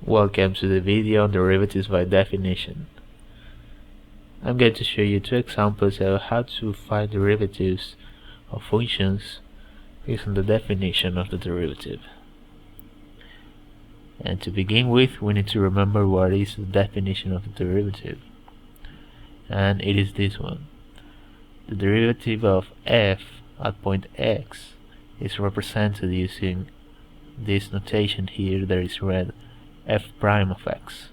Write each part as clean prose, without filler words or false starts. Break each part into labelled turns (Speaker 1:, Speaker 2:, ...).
Speaker 1: Welcome to the video on derivatives by definition. I'm going to show you two examples of how to find derivatives of functions using the definition of the derivative. And to begin with, we need to remember what is the definition of the derivative. And it is this one. The derivative of f at point x is represented using this notation here that is read f prime of x,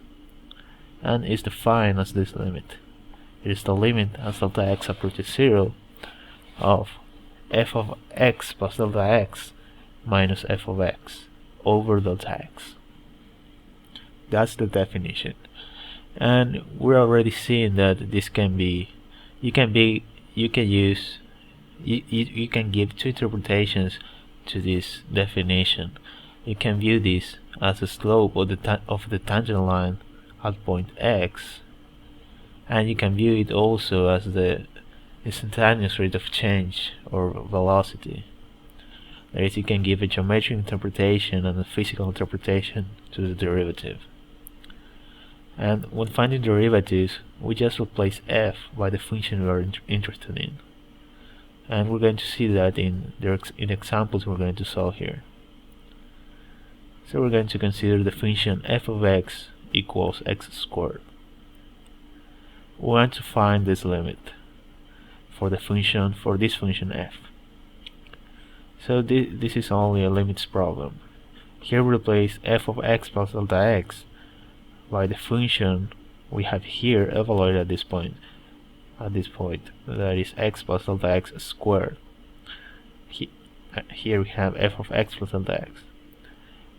Speaker 1: and is defined as this limit. It is the limit as delta x approaches 0 of f of x plus delta x minus f of x over delta x. That's the definition. And we're already seeing that this can be, you can give two interpretations to this definition. You can view this as the slope of the tangent line at point x, and you can view it also as the instantaneous rate of change or velocity. That is, you can give a geometric interpretation and a physical interpretation to the derivative. And when finding derivatives, we just replace f by the function we are interested in. And we're going to see that in examples we're going to solve here. So we're going to consider the function f of x equals x squared. We want to find this limit for this function f. So this is only a limits problem. Here we replace f of x plus delta x by the function we have here evaluated at this point. That is x plus delta x squared. Here we have f of x plus delta x,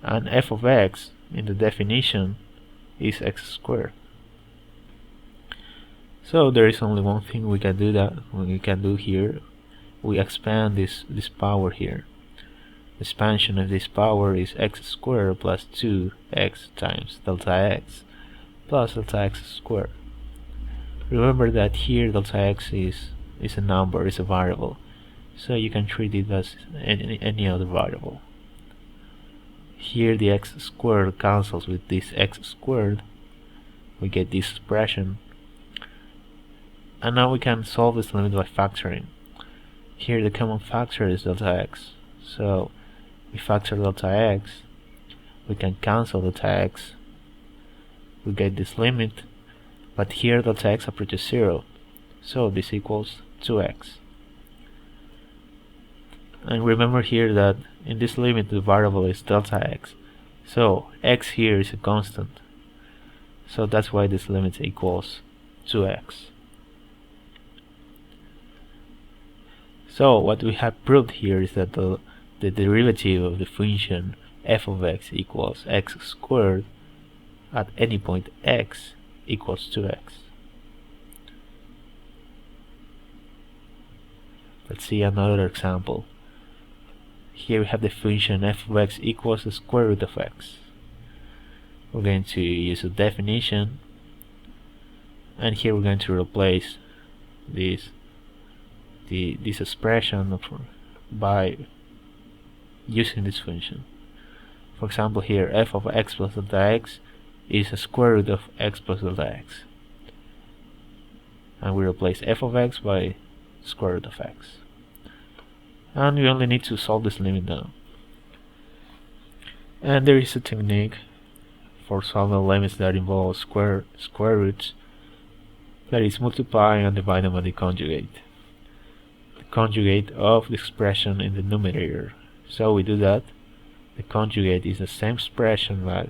Speaker 1: and f of x in the definition is x squared. So there is only one thing we can do here. We expand this power here. The expansion of this power is x squared plus 2x times delta x plus delta x squared. Remember that here delta x is a number, is a variable, so you can treat it as any other variable. Here the x squared cancels with this x squared, we get this expression, and now we can solve this limit by factoring. Here the common factor is delta x, so we factor delta x, we can cancel delta x, we get this limit, but here delta x approaches 0, so this equals 2x. And remember here that in this limit the variable is delta x, so x here is a constant, so that's why this limit equals 2x. So what we have proved here is that the derivative of the function f of x equals x squared at any point x equals 2x. Let's see another example. Here we have the function f of x equals the square root of x. We're going to use a definition, and here we're going to replace this expression by using this function. For example, here f of x plus delta x is a square root of x plus delta x, and we replace f of x by square root of x, and we only need to solve this limit now. And there is a technique for solving limits that involve square roots, that is multiplying and dividing by the conjugate of the expression in the numerator. So we do that. The conjugate is the same expression, but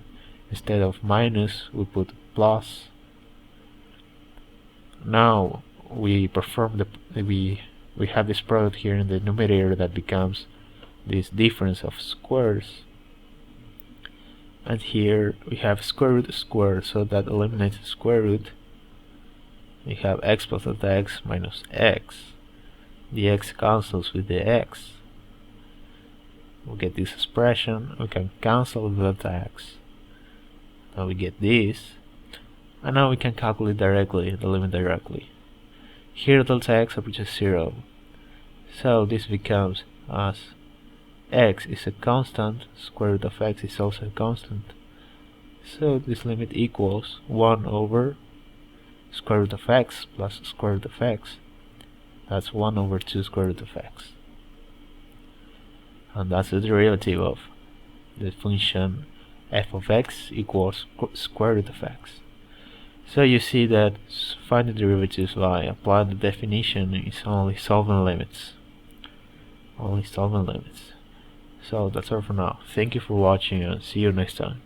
Speaker 1: instead of minus we put plus. Now we have this product here in the numerator that becomes this difference of squares, and here we have square root square, so that eliminates the square root. We have x plus delta x minus x. The x cancels with the x. We get this expression. We can cancel the delta x. Now we get this, and now we can calculate directly the limit directly. Here delta x approaches 0, so this becomes as x is a constant, square root of x is also a constant, So this limit equals 1 over square root of x plus square root of x. That's 1 over 2 square root of x. And that's the derivative of the function f of x equals square root of x. So you see that find the derivatives by applying the definition is only solving limits. So that's all for now. Thank you for watching and see you next time.